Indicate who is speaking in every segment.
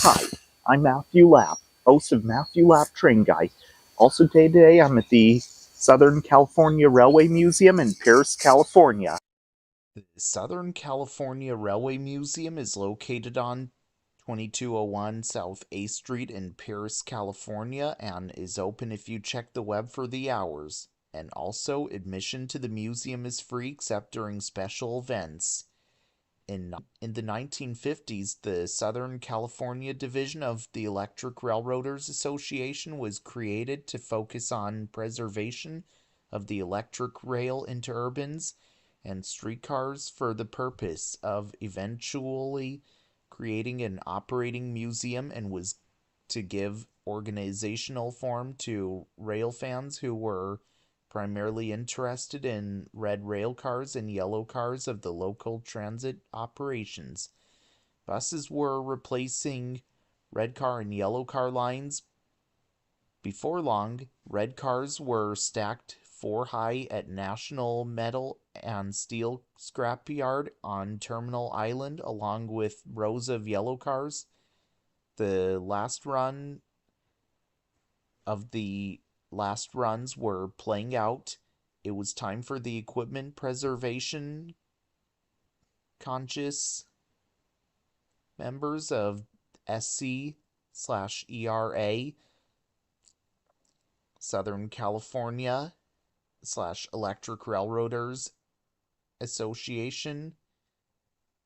Speaker 1: Hi, I'm Matthew Lapp, host of Matthew Lapp Train Guide. Also today I'm at the Southern California Railway Museum in Perris, California.
Speaker 2: The Southern California Railway Museum is located on 2201 South A Street in Perris, California, and is open if you check the web for the hours. And also, admission to the museum is free except during special events. In the 1950s, the Southern California division of the Electric Railroaders Association was created to focus on preservation of the electric rail interurbans and streetcars for the purpose of eventually creating an operating museum, and was to give organizational form to rail fans who were primarily interested in red rail cars and yellow cars of the local transit operations. Buses were replacing red car and yellow car lines. Before long, red cars were stacked four high at National Metal and Steel Scrapyard on Terminal Island, along with rows of yellow cars. The last runs were playing out. It was time for the equipment preservation conscious members of SC/ERA, Southern California/Electric Railroaders Association,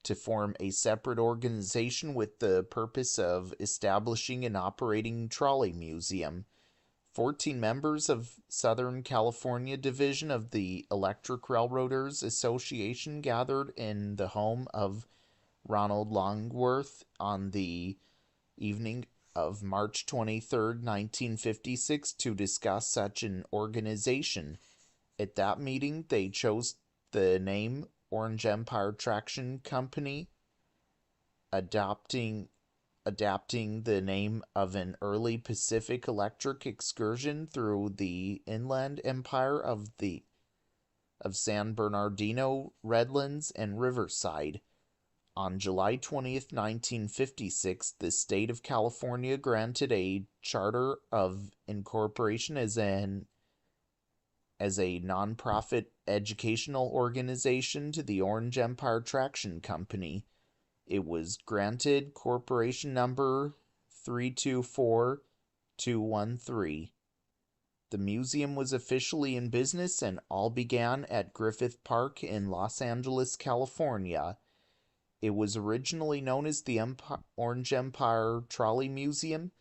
Speaker 2: to form a separate organization with the purpose of establishing an operating trolley museum. 14 members of Southern California Division of the Electric Railroaders Association gathered in the home of Ronald Longworth on the evening of March 23rd, 1956, to discuss such an organization. At that meeting, they chose the name Orange Empire Traction Company, adapting the name of an early Pacific Electric excursion through the inland empire of San Bernardino, Redlands, and Riverside. On July 20th, 1956, the state of California granted a charter of incorporation as a nonprofit educational organization to the Orange Empire Traction Company. It was granted corporation number 324213. The museum was officially in business, and all began at Griffith Park in Los Angeles, California. It was originally known as the Orange Empire Trolley Museum.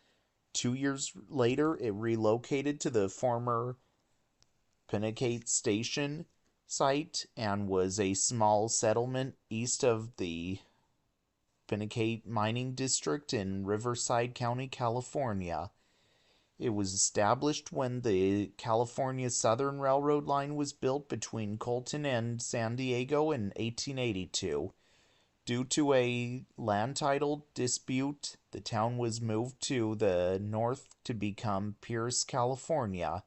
Speaker 2: 2 years later, it relocated to the former Pinacate Station site and was a small settlement east of the Pinacate Mining District in Riverside County, California. It was established when the California Southern Railroad line was built between Colton and San Diego in 1882. Due to a land title dispute, the town was moved to the north to become Pierce, California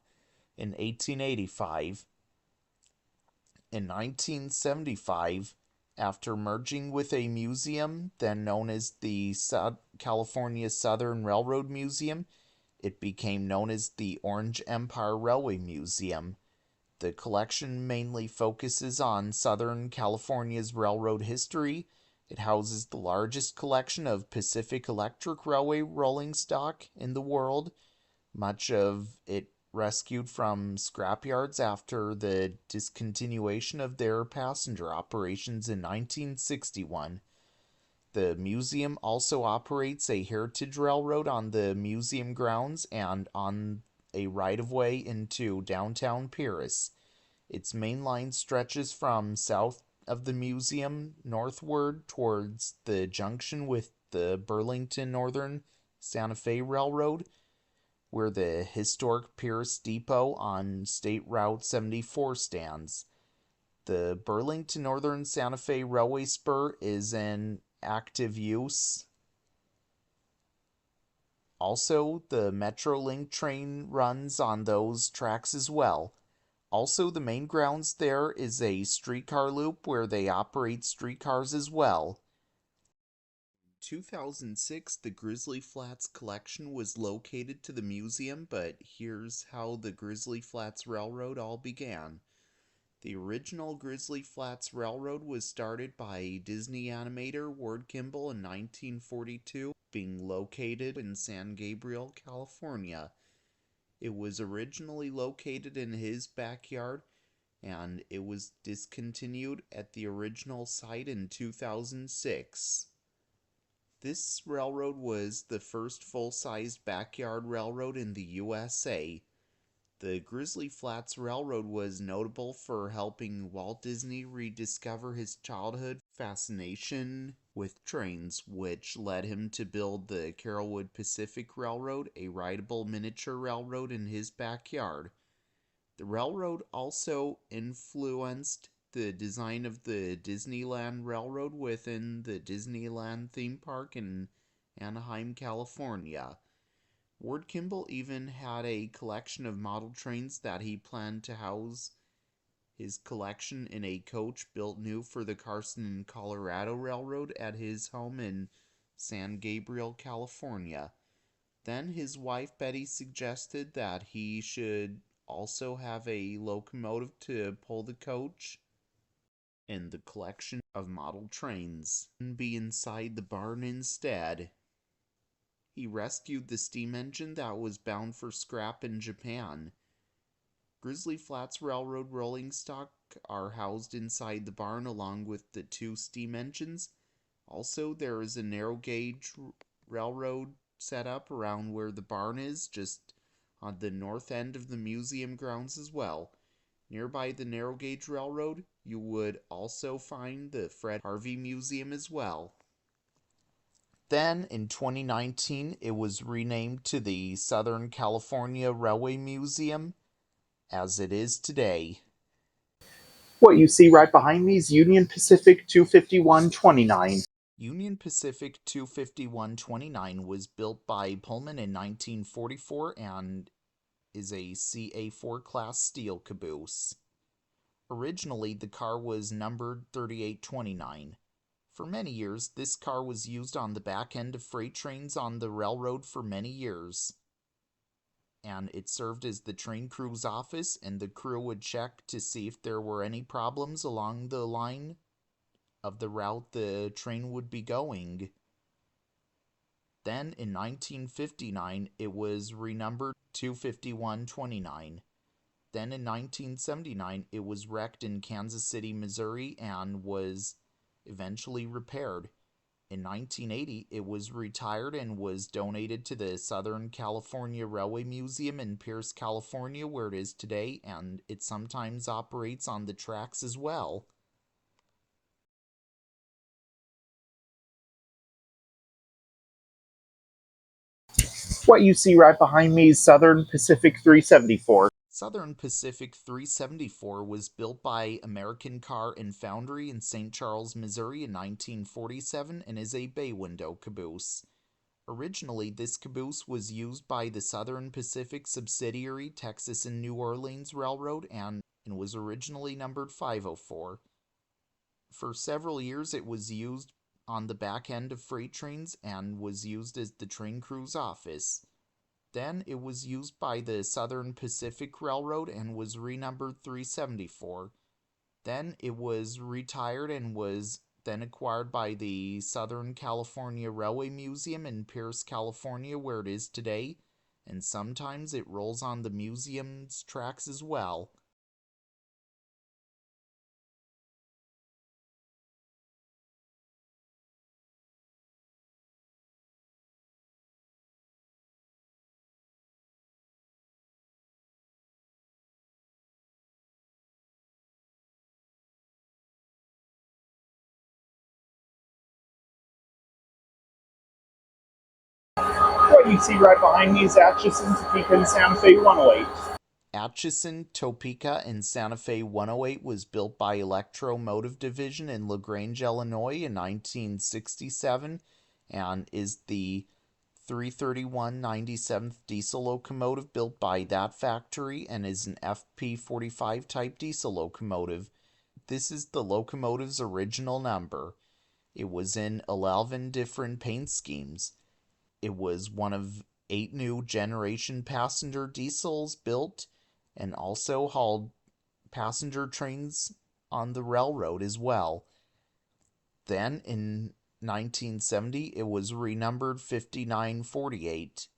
Speaker 2: in 1885. In 1975, after merging with a museum then known as the California Southern Railroad Museum, it became known as the Orange Empire Railway Museum. The collection mainly focuses on Southern California's railroad history. It houses the largest collection of Pacific Electric Railway rolling stock in the world, much of it rescued from scrapyards after the discontinuation of their passenger operations in 1961. The museum also operates a heritage railroad on the museum grounds and on a right-of-way into downtown Perris. Its main line stretches from south of the museum northward towards the junction with the Burlington Northern Santa Fe Railroad, where the historic Pierce Depot on State Route 74 stands. The Burlington Northern Santa Fe Railway Spur is in active use. Also, the Metrolink train runs on those tracks as well. Also, the main grounds there is a streetcar loop where they operate streetcars as well. 2006, the Grizzly Flats collection was located to the museum, but here's how the Grizzly Flats Railroad all began. The original Grizzly Flats Railroad was started by Disney animator Ward Kimball in 1942, being located in San Gabriel, California. It was originally located in his backyard, and it was discontinued at the original site in 2006. This railroad was the first full-sized backyard railroad in the USA. The Grizzly Flats Railroad was notable for helping Walt Disney rediscover his childhood fascination with trains, which led him to build the Carolwood Pacific Railroad, a rideable miniature railroad in his backyard. The railroad also influenced the design of the Disneyland Railroad within the Disneyland theme park in Anaheim, California. Ward Kimball even had a collection of model trains that he planned to house his collection in a coach built new for the Carson, Colorado Railroad at his home in San Gabriel, California. Then his wife Betty suggested that he should also have a locomotive to pull the coach, and the collection of model trains be inside the barn instead. He rescued the steam engine that was bound for scrap in Japan. Grizzly Flats Railroad rolling stock are housed inside the barn along with the two steam engines. Also, there is a narrow gauge railroad set up around where the barn is, just on the north end of the museum grounds as well. Nearby the narrow gauge railroad, you would also find the Fred Harvey Museum as well. Then, in 2019, it was renamed to the Southern California Railway Museum, as it is today.
Speaker 1: What you see right behind me is Union Pacific 25129.
Speaker 2: Union Pacific 25129 was built by Pullman in 1944 and is a CA4 class steel caboose. Originally, the car was numbered 3829. For many years, this car was used on the back end of freight trains on the railroad for many years. And it served as the train crew's office, and the crew would check to see if there were any problems along the line of the route the train would be going. Then, in 1959, it was renumbered 25129. Then in 1979, it was wrecked in Kansas City, Missouri, and was eventually repaired. In 1980, it was retired and was donated to the Southern California Railway Museum in Perris, California, where it is today, and it sometimes operates on the tracks as well.
Speaker 1: What you see right behind me is Southern Pacific 374.
Speaker 2: Southern Pacific 374 was built by American Car and Foundry in St. Charles, Missouri in 1947 and is a bay window caboose. Originally, this caboose was used by the Southern Pacific subsidiary Texas and New Orleans Railroad and was originally numbered 504. For several years, it was used on the back end of freight trains and was used as the train crew's office. Then it was used by the Southern Pacific Railroad and was renumbered 374. Then it was retired and was then acquired by the Southern California Railway Museum in Pierce, California, where it is today, and sometimes it rolls on the museum's tracks as well.
Speaker 1: What you see right behind me is Atchison, Topeka, and Santa Fe 108.
Speaker 2: Atchison, Topeka, and Santa Fe 108 was built by Electromotive Division in LaGrange, Illinois in 1967 and is the 331/97th diesel locomotive built by that factory and is an FP45 type diesel locomotive. This is the locomotive's original number. It was in 11 different paint schemes. It was one of 8 new generation passenger diesels built and also hauled passenger trains on the railroad as well. Then in 1970, it was renumbered 5948.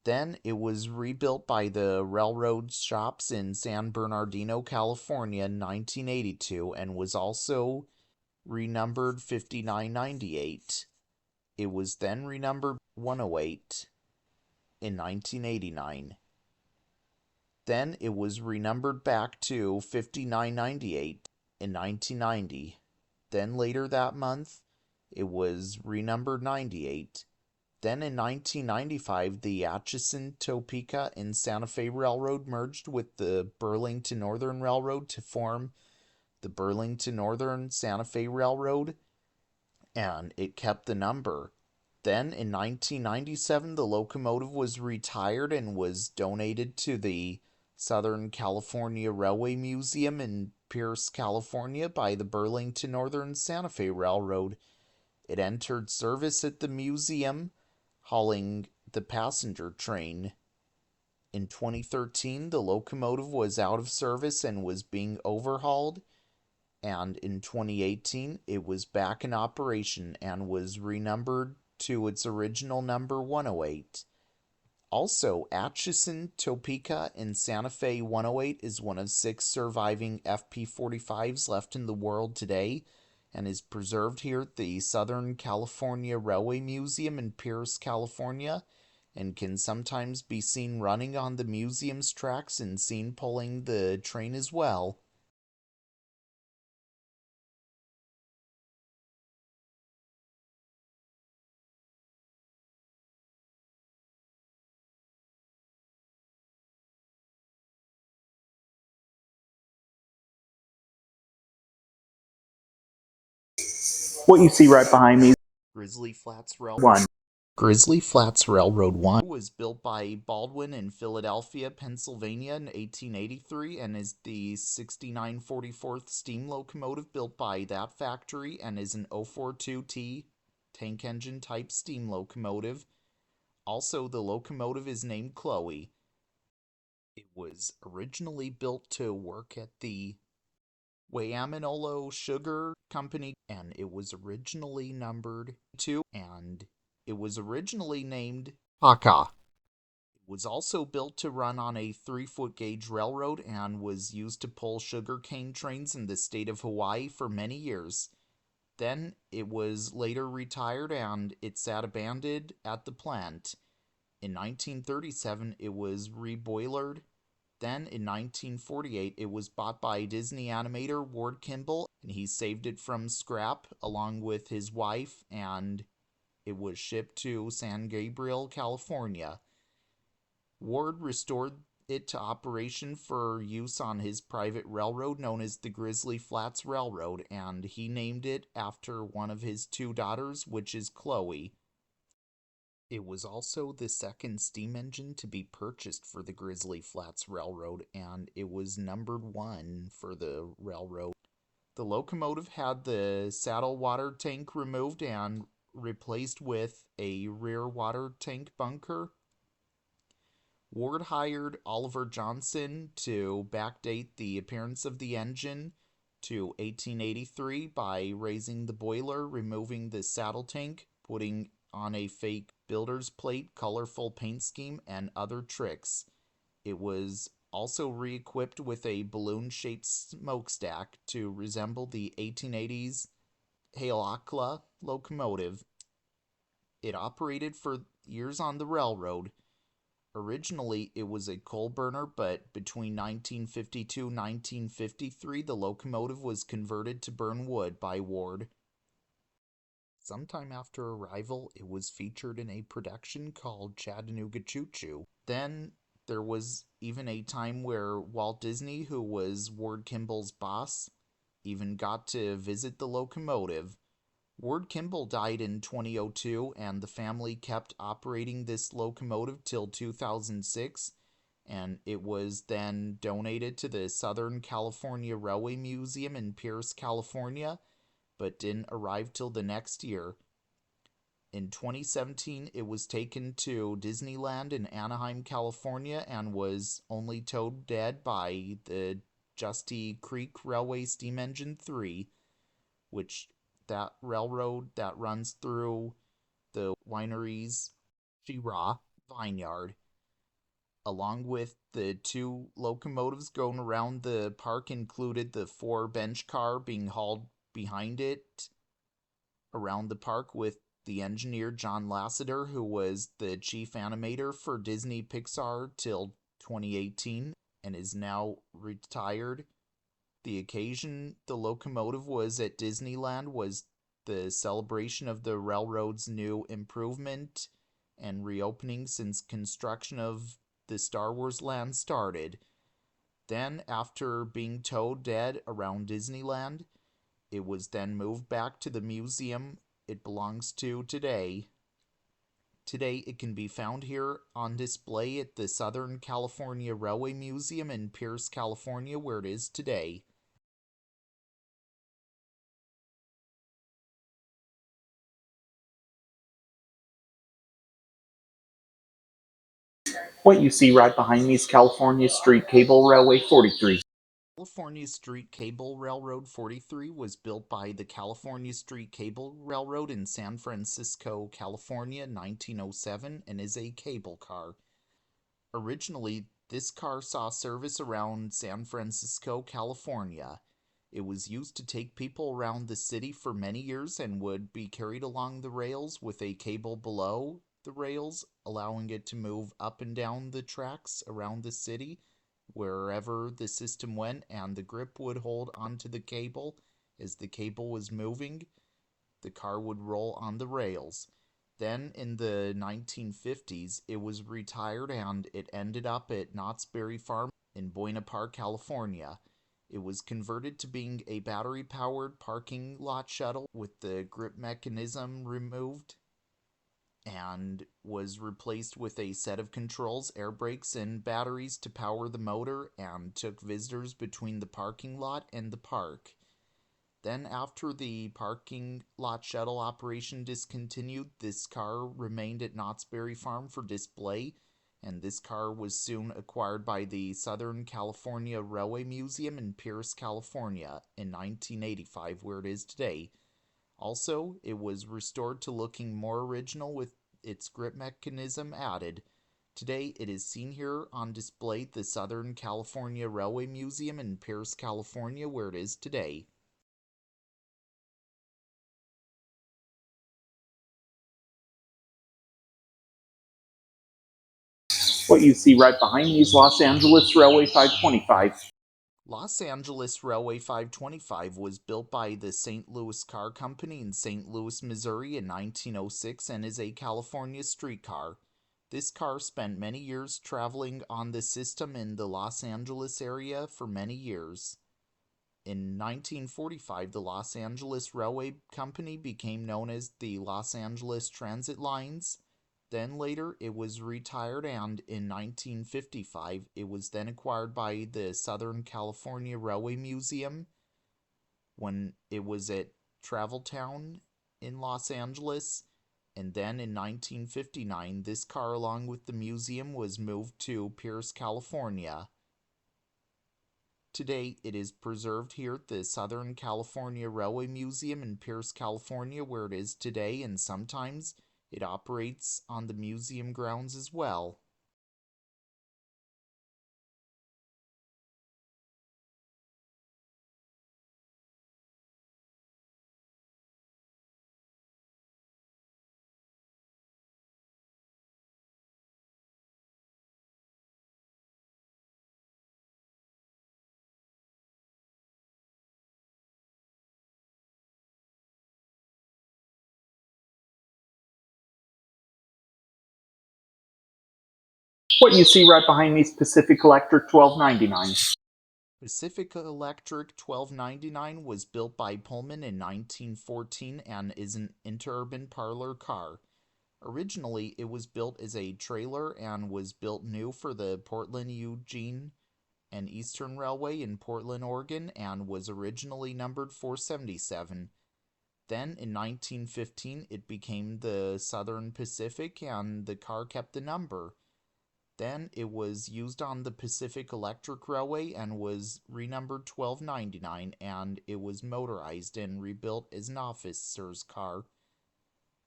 Speaker 2: Then it was rebuilt by the railroad shops in San Bernardino, California in 1982 and was also renumbered 5998. It was then renumbered 108 in 1989. Then it was renumbered back to 5998 in 1990. Then later that month, it was renumbered 98. Then in 1995, the Atchison, Topeka, and Santa Fe Railroad merged with the Burlington Northern Railroad to form the Burlington Northern Santa Fe Railroad, and it kept the number. Then in 1997, the locomotive was retired and was donated to the Southern California Railway Museum in Perris, California by the Burlington Northern Santa Fe Railroad. It entered service at the museum, hauling the passenger train. In 2013, the locomotive was out of service and was being overhauled, and in 2018, it was back in operation and was renumbered to its original number 108. Also, Atchison, Topeka, and Santa Fe 108 is one of 6 surviving FP45s left in the world today and is preserved here at the Southern California Railway Museum in Perris, California, and can sometimes be seen running on the museum's tracks and seen pulling the train as well.
Speaker 1: What you see right behind me is
Speaker 2: Grizzly Flats Railroad.
Speaker 1: one.
Speaker 2: Grizzly Flats Railroad 1 was built by Baldwin in Philadelphia, Pennsylvania in 1883 and is the 6944th steam locomotive built by that factory and is an 042T tank engine type steam locomotive. Also, the locomotive is named Chloe. It was originally built to work at the Waiamanolo Sugar Company, and it was originally numbered 2, and it was originally named Haka. It was also built to run on a 3-foot gauge railroad and was used to pull sugarcane trains in the state of Hawaii for many years. Then it was later retired and it sat abandoned at the plant. In 1937, it was reboilered. Then in 1948, it was bought by Disney animator Ward Kimball, and he saved it from scrap along with his wife, and it was shipped to San Gabriel, California. Ward restored it to operation for use on his private railroad known as the Grizzly Flats Railroad, and he named it after one of his 2 daughters, which is Chloe. It was also the second steam engine to be purchased for the Grizzly Flats Railroad, and it was numbered 1 for the railroad. The locomotive had the saddle water tank removed and replaced with a rear water tank bunker. Ward hired Oliver Johnson to backdate the appearance of the engine to 1883 by raising the boiler, removing the saddle tank, putting on a fake builder's plate, colorful paint scheme, and other tricks. It was also re-equipped with a balloon-shaped smokestack to resemble the 1880s Halakla locomotive. It operated for years on the railroad. Originally, it was a coal burner, but between 1952 and 1953, the locomotive was converted to burn wood by Ward. Sometime after arrival, it was featured in a production called Chattanooga Choo Choo. Then there was even a time where Walt Disney, who was Ward Kimball's boss, even got to visit the locomotive. Ward Kimball died in 2002, and the family kept operating this locomotive till 2006, and it was then donated to the Southern California Railway Museum in Pierce, California, but didn't arrive till the next year. In 2017, it was taken to Disneyland in Anaheim, California, and was only towed dead by the Justy Creek Railway Steam Engine 3, which that railroad that runs through the winery's Shira vineyard, along with the two locomotives going around the park, included the four bench car being hauled behind it around the park with the engineer John Lasseter, who was the chief animator for Disney Pixar till 2018 and is now retired. The occasion the locomotive was at Disneyland was the celebration of the railroad's new improvement and reopening since construction of the Star Wars land started. Then, after being towed dead around Disneyland, it was then moved back to the museum it belongs to today. Today, it can be found here on display at the Southern California Railway Museum in Perris, California, where it is today.
Speaker 1: What you see right behind me is California Street Cable Railway 43.
Speaker 2: California Street Cable Railroad 43 was built by the California Street Cable Railroad in San Francisco, California in 1907 and is a cable car. Originally, this car saw service around San Francisco, California. It was used to take people around the city for many years and would be carried along the rails with a cable below the rails, allowing it to move up and down the tracks around the city wherever the system went, and the grip would hold onto the cable. As the cable was moving, the car would roll on the rails. Then in the 1950s, it was retired and it ended up at Knott's Berry Farm in Buena Park, California. It was converted to being a battery powered parking lot shuttle with the grip mechanism removed and was replaced with a set of controls, air brakes, and batteries to power the motor, and took visitors between the parking lot and the park. Then, after the parking lot shuttle operation discontinued, this car remained at Knott's Berry Farm for display, and this car was soon acquired by the Southern California Railway Museum in Perris, California in 1985, where it is today. Also, it was restored to looking more original with its grip mechanism added. Today, it is seen here on display at the Southern California Railway Museum in Perris, California, where it is today.
Speaker 1: What you see right behind me is Los Angeles Railway 525.
Speaker 2: Los Angeles Railway 525 was built by the St. Louis Car Company in St. Louis, Missouri in 1906 and is a California streetcar. This car spent many years traveling on the system in the Los Angeles area for many years. In 1945, the Los Angeles Railway Company became known as the Los Angeles Transit Lines. Then later it was retired, and in 1955 it was then acquired by the Southern California Railway Museum when it was at Traveltown in Los Angeles. And then in 1959, this car, along with the museum, was moved to Pierce, California. Today, it is preserved here at the Southern California Railway Museum in Pierce, California, where it is today, and sometimes it operates on the museum grounds as well.
Speaker 1: What you see right behind me is Pacific Electric 1299.
Speaker 2: Pacific Electric 1299 was built by Pullman in 1914 and is an interurban parlor car. Originally, it was built as a trailer and was built new for the Portland, Eugene, and Eastern Railway in Portland, Oregon, and was originally numbered 477. Then in 1915, it became the Southern Pacific and the car kept the number. Then it was used on the Pacific Electric Railway and was renumbered 1299, and it was motorized and rebuilt as an officer's car.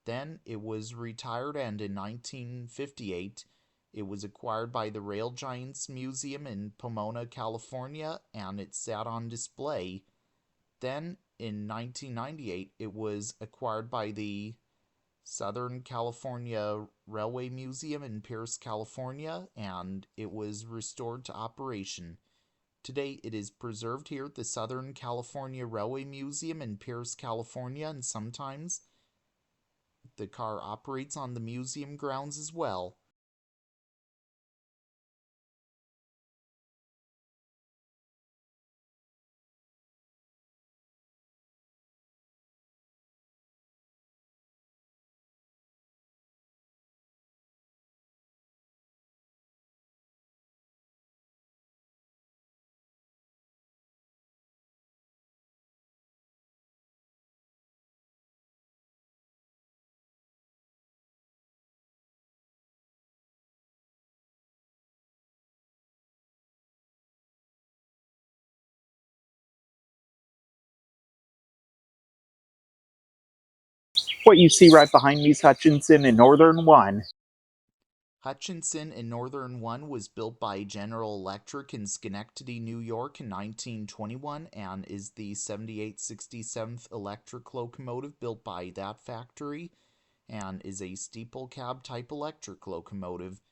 Speaker 2: Then it was retired, and in 1958 it was acquired by the Rail Giants Museum in Pomona, California, and it sat on display. Then in 1998 it was acquired by the Southern California Railway Museum in Perris, California, and it was restored to operation. Today, it is preserved here at the Southern California Railway Museum in Perris, California, and sometimes the car operates on the museum grounds as well.
Speaker 1: What you see right behind me is Hutchinson and Northern One.
Speaker 2: Hutchinson and Northern One was built by General Electric in Schenectady, New York in 1921 and is the 7867th electric locomotive built by that factory and is a steeple cab type electric locomotive.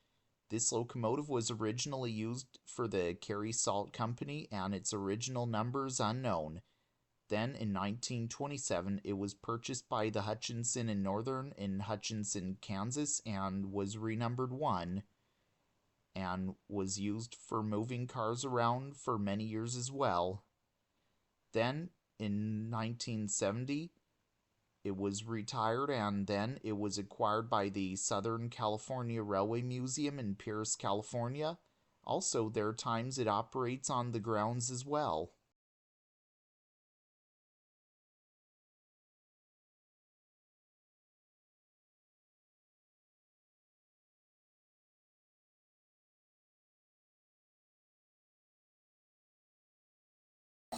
Speaker 2: This locomotive was originally used for the Carey Salt Company and its original number is unknown. Then in 1927 it was purchased by the Hutchinson and Northern in Hutchinson, Kansas and was renumbered 1 and was used for moving cars around for many years as well. Then in 1970 it was retired and then it was acquired by the Southern California Railway Museum in Perris, California. Also, there are times it operates on the grounds as well.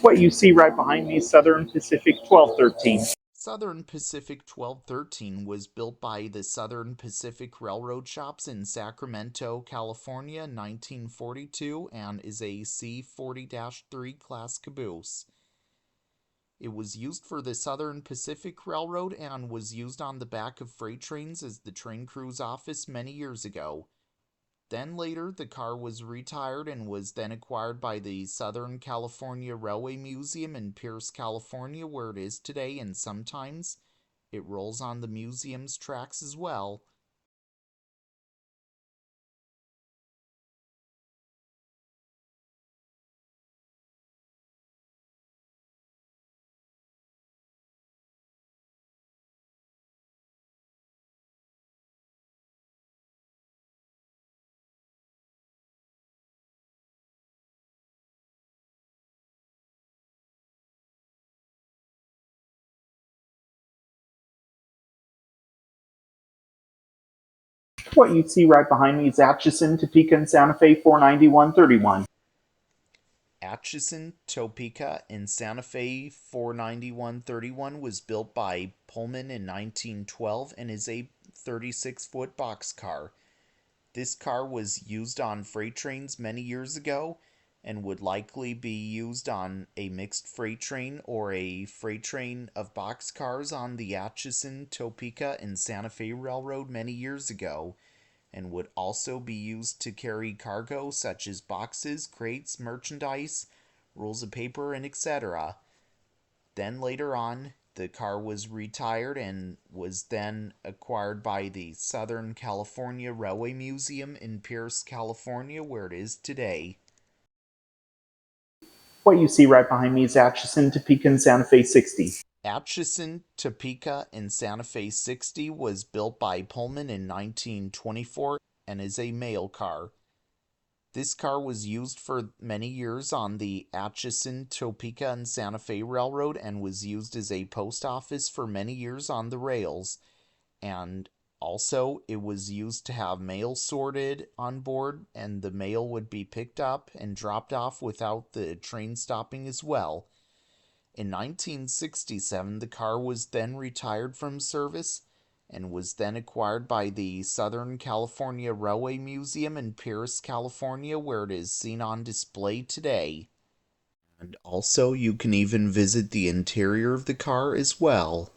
Speaker 1: What you see right behind me is Southern Pacific 1213.
Speaker 2: Southern Pacific 1213 was built by the Southern Pacific Railroad Shops in Sacramento, California in 1942 and is a C 40-3 class caboose. It was used for the Southern Pacific Railroad and was used on the back of freight trains as the train crew's office many years ago. Then later, the car was retired and was then acquired by the Southern California Railway Museum in Pierce, California, where it is today, and sometimes it rolls on the museum's tracks as well.
Speaker 1: What you see right behind me is Atchison, Topeka, and Santa Fe 49131.
Speaker 2: Atchison, Topeka, and Santa Fe 49131 was built by Pullman in 1912 and is a 36-foot boxcar. This car was used on freight trains many years ago and would likely be used on a mixed freight train or a freight train of boxcars on the Atchison, Topeka, and Santa Fe Railroad many years ago, and would also be used to carry cargo such as boxes, crates, merchandise, rolls of paper, and etc. Then later on, the car was retired and was then acquired by the Southern California Railway Museum in Pierce, California, where it is today.
Speaker 1: What you see right behind me is Atchison, Topeka, and Santa Fe 60.
Speaker 2: Atchison, Topeka, and Santa Fe 60 was built by Pullman in 1924 and is a mail car. This car was used for many years on the Atchison, Topeka, and Santa Fe Railroad and was used as a post office for many years on the rails. And also, it was used to have mail sorted on board, and the mail would be picked up and dropped off without the train stopping as well. In 1967, the car was then retired from service and was then acquired by the Southern California Railway Museum in Perris, California, where it is seen on display today. And also, you can even visit the interior of the car as well.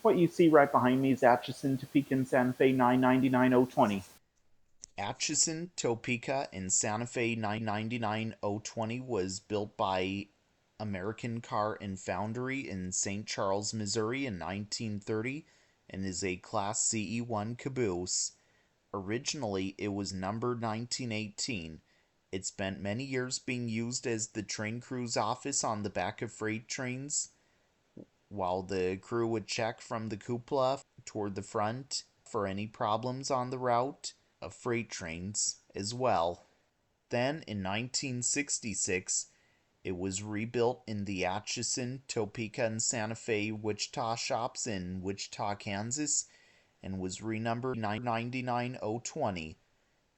Speaker 1: What you see right behind me is Atchison, Topeka, and Santa Fe 999020.
Speaker 2: Atchison, Topeka, and Santa Fe 999-020 was built by American Car and Foundry in St. Charles, Missouri in 1930 and is a Class CE1 caboose. Originally, it was numbered 1918. It spent many years being used as the train crew's office on the back of freight trains, while the crew would check from the cupola toward the front for any problems on the route of freight trains as well. Then in 1966, it was rebuilt in the Atchison, Topeka, and Santa Fe Wichita shops in Wichita, Kansas, and was renumbered 999-020.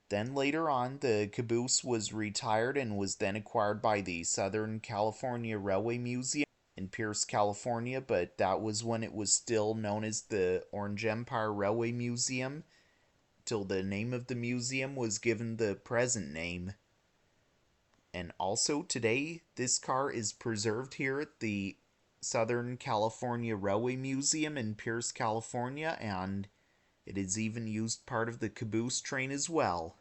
Speaker 2: Then later on, the caboose was retired and was then acquired by the Southern California Railway Museum in Pierce, California, but that was when it was still known as the Orange Empire Railway Museum, till the name of the museum was given the present name. And also today, this car is preserved here at the Southern California Railway Museum in Pierce, California, and it is even used part of the caboose train as well.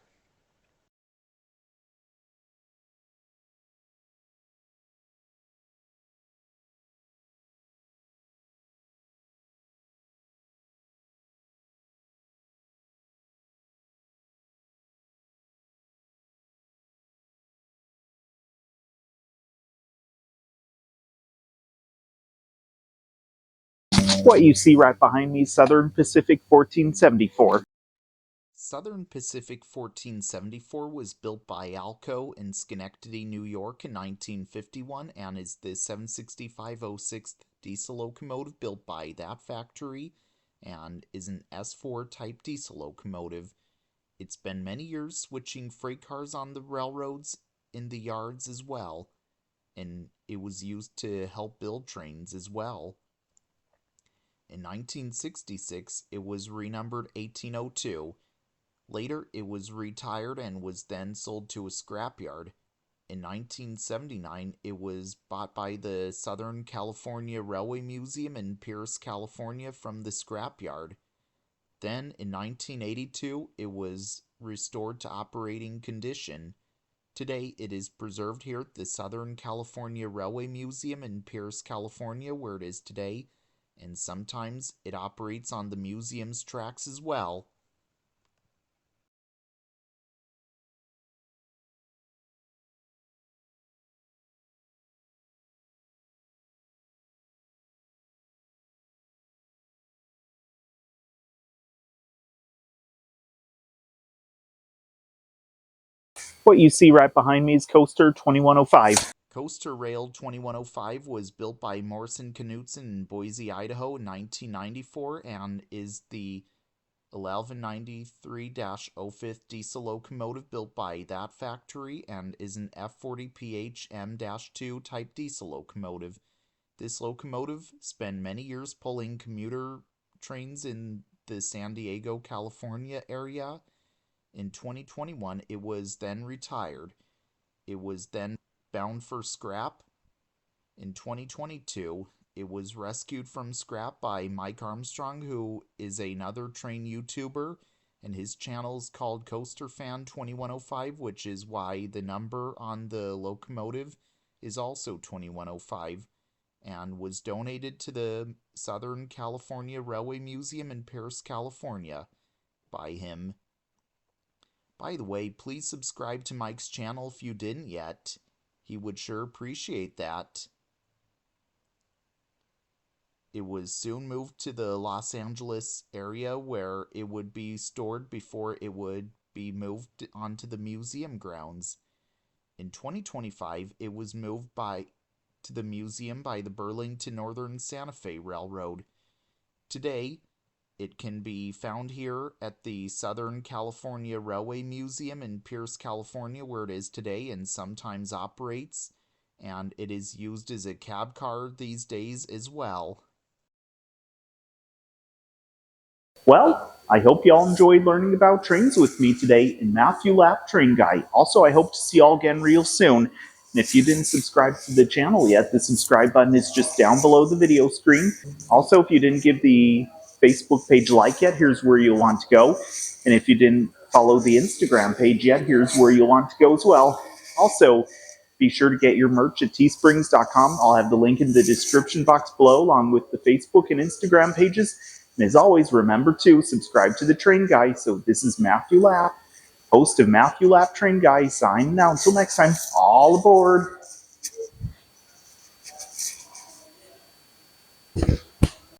Speaker 1: What you see right behind me is Southern Pacific 1474.
Speaker 2: Southern Pacific 1474 was built by Alco in Schenectady, New York in 1951 and is the 76506th diesel locomotive built by that factory and is an S4 type diesel locomotive. It's been many years switching freight cars on the railroads in the yards as well, and it was used to help build trains as well. In 1966, it was renumbered 1802. Later, it was retired and was then sold to a scrapyard. In 1979, it was bought by the Southern California Railway Museum in Pierce, California from the scrapyard. Then, in 1982, it was restored to operating condition. Today, it is preserved here at the Southern California Railway Museum in Pierce, California, where it is today, and sometimes it operates on the museum's tracks as well.
Speaker 1: What you see right behind me is Coaster 2105.
Speaker 2: Coaster Rail 2105 was built by Morrison Knutson in Boise, Idaho in 1994 and is the 1193-05 diesel locomotive built by that factory and is an F40PH-M-2 type diesel locomotive. This locomotive spent many years pulling commuter trains in the San Diego, California area. In 2021, it was then retired. It was then bound for scrap. In 2022, it was rescued from scrap by Mike Armstrong, who is another train YouTuber, and his channel is called Coaster Fan 2105, which is why the number on the locomotive is also 2105, and was donated to the Southern California Railway Museum in Perris, California by him. By the way, please subscribe to Mike's channel if you didn't yet. He would sure appreciate that. It was soon moved to the Los Angeles area where it would be stored before it would be moved onto the museum grounds. In 2025, it was moved to the museum by the Burlington Northern Santa Fe Railroad. Today, it can be found here at the Southern California Railway Museum in Pierce, California, where it is today and sometimes operates, and it is used as a cab car these days as well.
Speaker 1: Well, I hope you all enjoyed learning about trains with me today in Matthew Lap Train Guy. Also, I hope to see you all again real soon. And if you didn't subscribe to the channel yet, the subscribe button is just down below the video screen. Also, if you didn't give the Facebook page a like yet, here's where you'll want to go. And if you didn't follow the Instagram page yet, here's where you'll want to go as well. Also, be sure to get your merch at teesprings.com. I'll have the link in the description box below, along with the Facebook and Instagram pages. And as always, remember to subscribe to the Train Guy. So this is Matthew Lapp, host of Matthew Lapp Train Guy, signing out. Until next time, all aboard.